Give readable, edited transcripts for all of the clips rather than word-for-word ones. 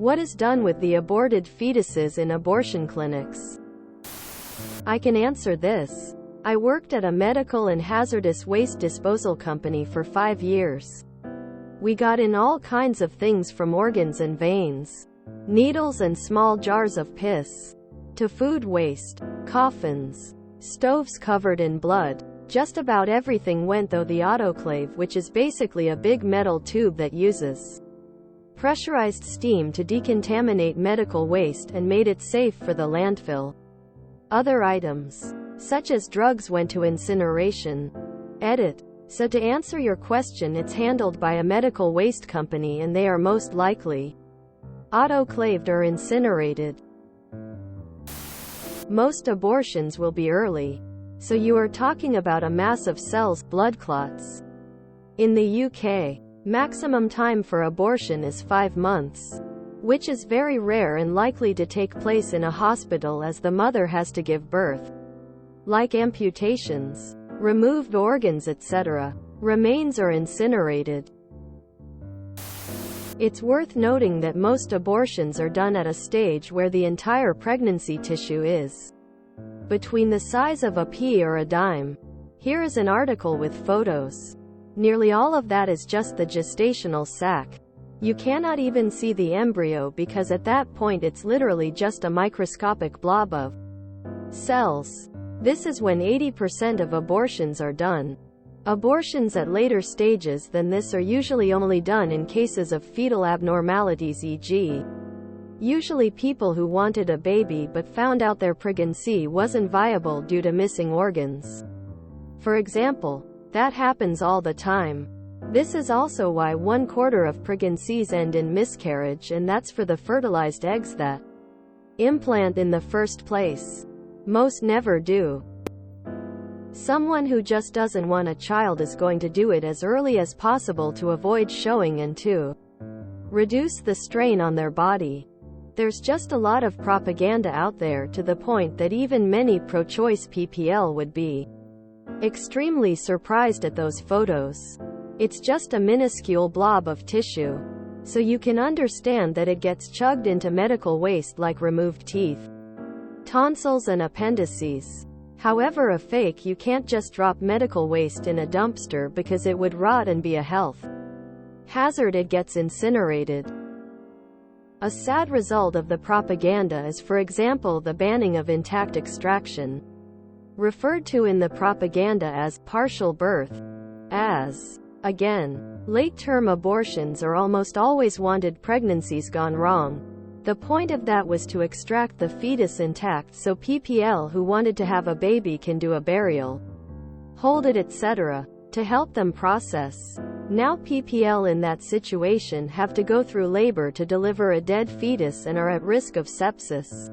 What is done with the aborted fetuses in abortion clinics? I can answer this. I worked at a medical and hazardous waste disposal company for 5 years. We got in all kinds of things from organs and veins, needles and small jars of piss, to food waste, coffins, stoves covered in blood. Just about everything went through the autoclave, which is basically a big metal tube that uses pressurized steam to decontaminate medical waste and made it safe for the landfill. Other items, such as drugs, went to incineration. Edit. So to answer your question, it's handled by a medical waste company and they are most likely autoclaved or incinerated. Most abortions will be early. So you are talking about a mass of cells, blood clots. In the UK, maximum time for abortion is 5 months, which is very rare and likely to take place in a hospital as the mother has to give birth. Like amputations, removed organs, etc., remains are incinerated. It's worth noting that most abortions are done at a stage where the entire pregnancy tissue is between the size of a pea or a dime. Here is an article with photos. Nearly all of that is just the gestational sac. You cannot even see the embryo because at that point it's literally just a microscopic blob of cells. This is when 80% of abortions are done. Abortions at later stages than this are usually only done in cases of fetal abnormalities, e.g., usually people who wanted a baby but found out their pregnancy wasn't viable due to missing organs. For example, that happens all the time. This is also why 1/4 of pregnancies end in miscarriage, and that's for the fertilized eggs that implant in the first place. Most never do. Someone who just doesn't want a child is going to do it as early as possible to avoid showing and to reduce the strain on their body. There's just a lot of propaganda out there to the point that even many pro-choice PPL would be extremely surprised at those photos. It's just a minuscule blob of tissue. So you can understand that it gets chugged into medical waste like removed teeth, tonsils and appendices. However, a fake, you can't just drop medical waste in a dumpster because it would rot and be a health hazard. It gets incinerated. A sad result of the propaganda is, for example, the banning of intact extraction, referred to in the propaganda as partial birth. Again, late-term abortions are almost always wanted pregnancies gone wrong. The point of that was to extract the fetus intact so PPL who wanted to have a baby can do a burial, hold it, etc., to help them process. Now PPL in that situation have to go through labor to deliver a dead fetus and are at risk of sepsis.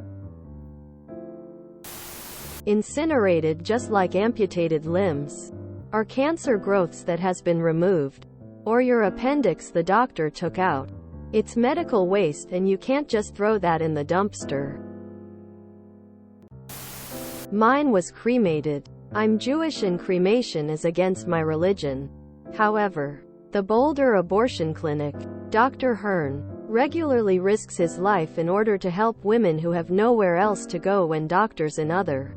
Incinerated, just like amputated limbs, are cancer growths that has been removed, or your appendix the doctor took out. It's medical waste and you can't just throw that in the dumpster. Mine was cremated. I'm Jewish and cremation is against my religion. However, the Boulder abortion clinic, Dr. Hearn, regularly risks his life in order to help women who have nowhere else to go when doctors in other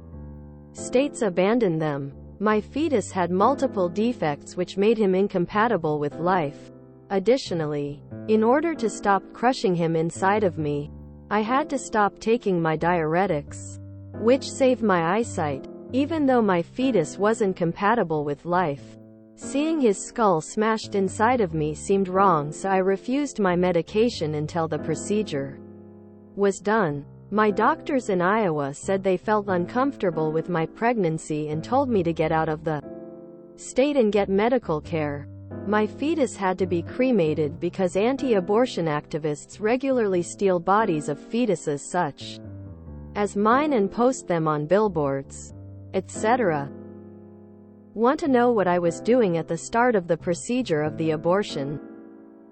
states abandon them. My fetus had multiple defects which made him incompatible with life. Additionally, in order to stop crushing him inside of me, I had to stop taking my diuretics, which saved my eyesight. Even though my fetus wasn't compatible with life, seeing his skull smashed inside of me seemed wrong, so I refused my medication until the procedure was done. My doctors in Iowa said they felt uncomfortable with my pregnancy and told me to get out of the state and get medical care. My fetus had to be cremated because anti-abortion activists regularly steal bodies of fetuses such as mine and post them on billboards, etc. Want to know what I was doing at the start of the procedure of the abortion,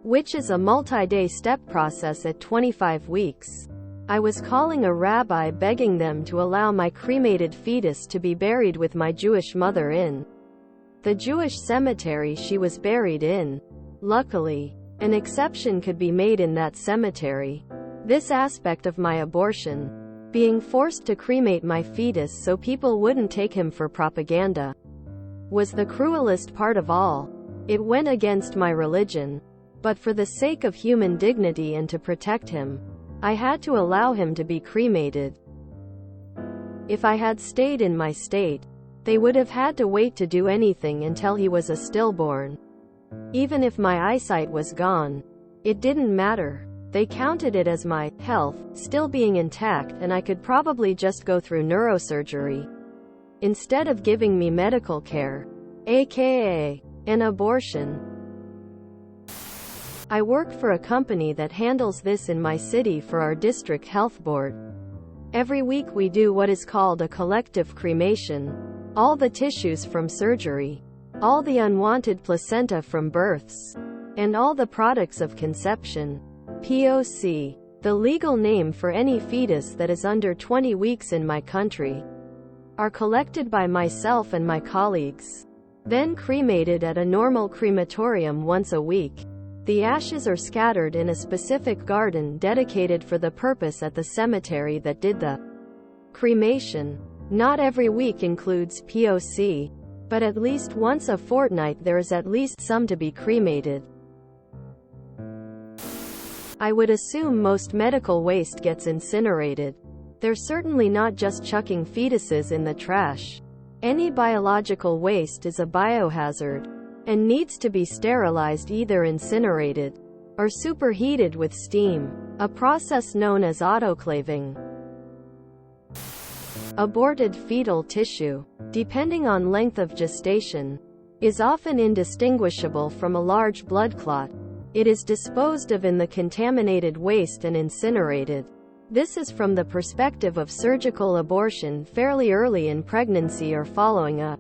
which is a multi-day step process at 25 weeks? I was calling a rabbi begging them to allow my cremated fetus to be buried with my Jewish mother in the Jewish cemetery she was buried in. Luckily, an exception could be made in that cemetery. This aspect of my abortion, being forced to cremate my fetus so people wouldn't take him for propaganda, was the cruelest part of all. It went against my religion. But for the sake of human dignity and to protect him, I had to allow him to be cremated. If I had stayed in my state, they would have had to wait to do anything until he was a stillborn. Even if my eyesight was gone, it didn't matter. They counted it as my health still being intact, and I could probably just go through neurosurgery instead of giving me medical care, aka an abortion. I work for a company that handles this in my city for our district health board. Every week we do what is called a collective cremation. All the tissues from surgery, all the unwanted placenta from births, and all the products of conception, POC, the legal name for any fetus that is under 20 weeks in my country, are collected by myself and my colleagues, then cremated at a normal crematorium once a week. The ashes are scattered in a specific garden dedicated for the purpose at the cemetery that did the cremation. Not every week includes POC, but at least once a fortnight there is at least some to be cremated. I would assume most medical waste gets incinerated. They're certainly not just chucking fetuses in the trash. Any biological waste is a biohazard and needs to be sterilized, either incinerated or superheated with steam, a process known as autoclaving. Aborted fetal tissue, depending on length of gestation, is often indistinguishable from a large blood clot. It is disposed of in the contaminated waste and incinerated. This is from the perspective of surgical abortion fairly early in pregnancy or following a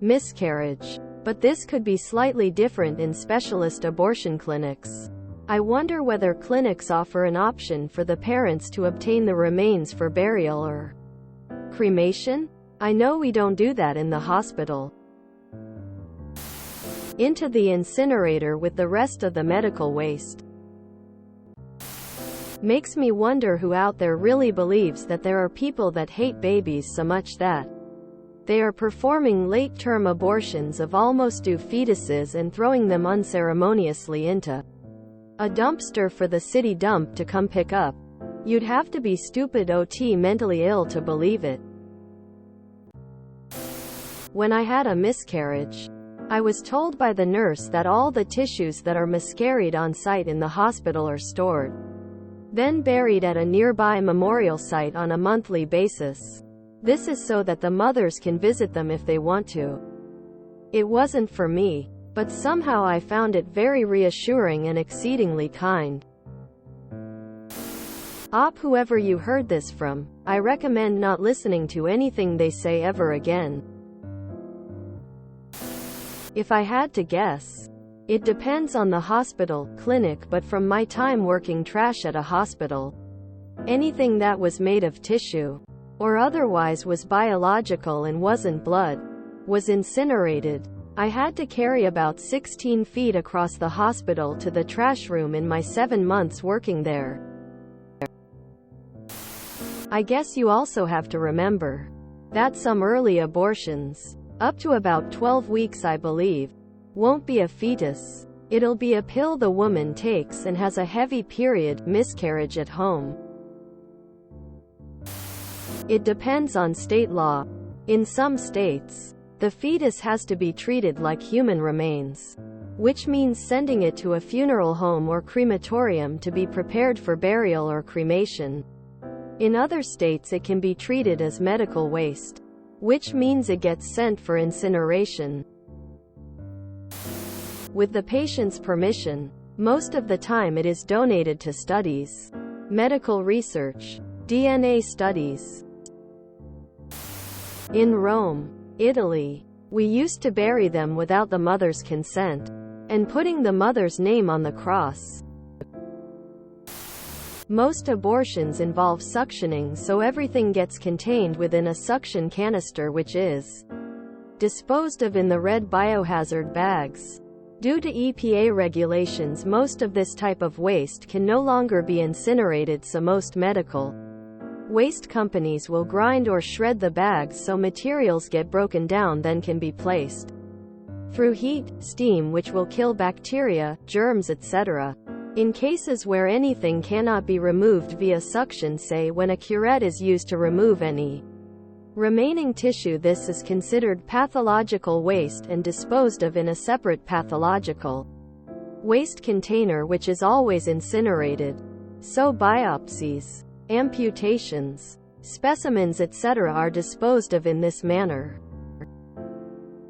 miscarriage. But this could be slightly different in specialist abortion clinics. I wonder whether clinics offer an option for the parents to obtain the remains for burial or cremation? I know we don't do that in the hospital. Into the incinerator with the rest of the medical waste. Makes me wonder who out there really believes that there are people that hate babies so much that they are performing late-term abortions of almost due fetuses and throwing them unceremoniously into a dumpster for the city dump to come pick up. You'd have to be stupid OT mentally ill to believe it. When I had a miscarriage, I was told by the nurse that all the tissues that are miscarried on site in the hospital are stored, then buried at a nearby memorial site on a monthly basis. This is so that the mothers can visit them if they want to. It wasn't for me, but somehow I found it very reassuring and exceedingly kind. Whoever you heard this from, I recommend not listening to anything they say ever again. If I had to guess, it depends on the hospital, clinic, but from my time working trash at a hospital, anything that was made of tissue, or otherwise was biological and wasn't blood, was incinerated. I had to carry about 16 feet across the hospital to the trash room in my 7 months working there. I guess you also have to remember that some early abortions, up to about 12 weeks I believe, won't be a fetus. It'll be a pill the woman takes and has a heavy period, miscarriage at home. It depends on state law. In some states, the fetus has to be treated like human remains, which means sending it to a funeral home or crematorium to be prepared for burial or cremation. In other states it can be treated as medical waste, which means it gets sent for incineration. With the patient's permission, most of the time it is donated to studies, medical research, DNA studies. In Rome, Italy, we used to bury them without the mother's consent, and putting the mother's name on the cross. Most abortions involve suctioning, so everything gets contained within a suction canister which is disposed of in the red biohazard bags. Due to EPA regulations, most of this type of waste can no longer be incinerated, so most medical waste companies will grind or shred the bags so materials get broken down, then can be placed through heat, steam, which will kill bacteria, germs, etc. In cases where anything cannot be removed via suction, say when a curette is used to remove any remaining tissue, this is considered pathological waste and disposed of in a separate pathological waste container, which is always incinerated. So biopsies, amputations, specimens, etc. are disposed of in this manner.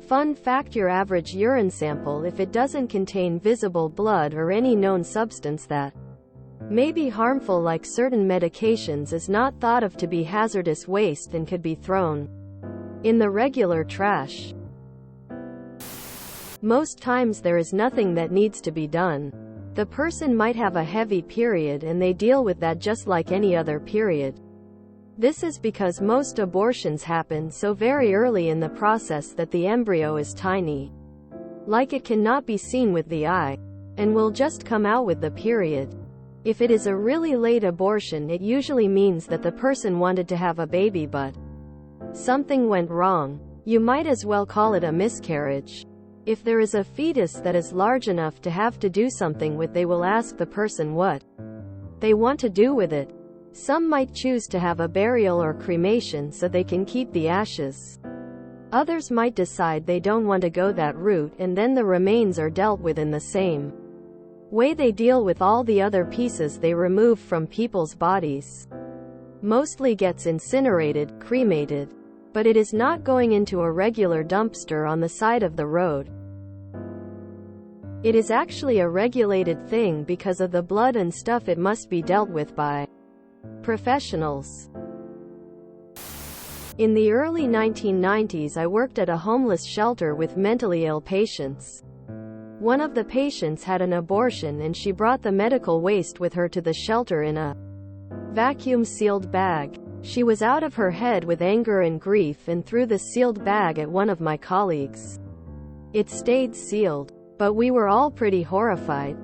Fun fact: your average urine sample, if it doesn't contain visible blood or any known substance that may be harmful like certain medications, is not thought of to be hazardous waste and could be thrown in the regular trash. Most times there is nothing that needs to be done. The person might have a heavy period and they deal with that just like any other period. This is because most abortions happen so very early in the process that the embryo is tiny, like it cannot be seen with the eye, and will just come out with the period. If it is a really late abortion, it usually means that the person wanted to have a baby but something went wrong. You might as well call it a miscarriage. If there is a fetus that is large enough to have to do something with, they will ask the person what they want to do with it. Some might choose to have a burial or cremation so they can keep the ashes. Others might decide they don't want to go that route, and then the remains are dealt with in the same way they deal with all the other pieces they remove from people's bodies. Mostly gets incinerated, cremated. But it is not going into a regular dumpster on the side of the road. It is actually a regulated thing because of the blood and stuff. It must be dealt with by professionals. In the early 1990s, I worked at a homeless shelter with mentally ill patients. One of the patients had an abortion and she brought the medical waste with her to the shelter in a vacuum-sealed bag. She was out of her head with anger and grief and threw the sealed bag at one of my colleagues. It stayed sealed, but we were all pretty horrified.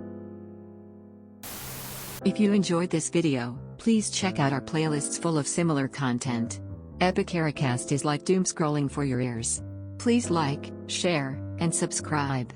If you enjoyed this video, please check out our playlists full of similar content. Epicaricast is like doom scrolling for your ears. Please like, share, and subscribe.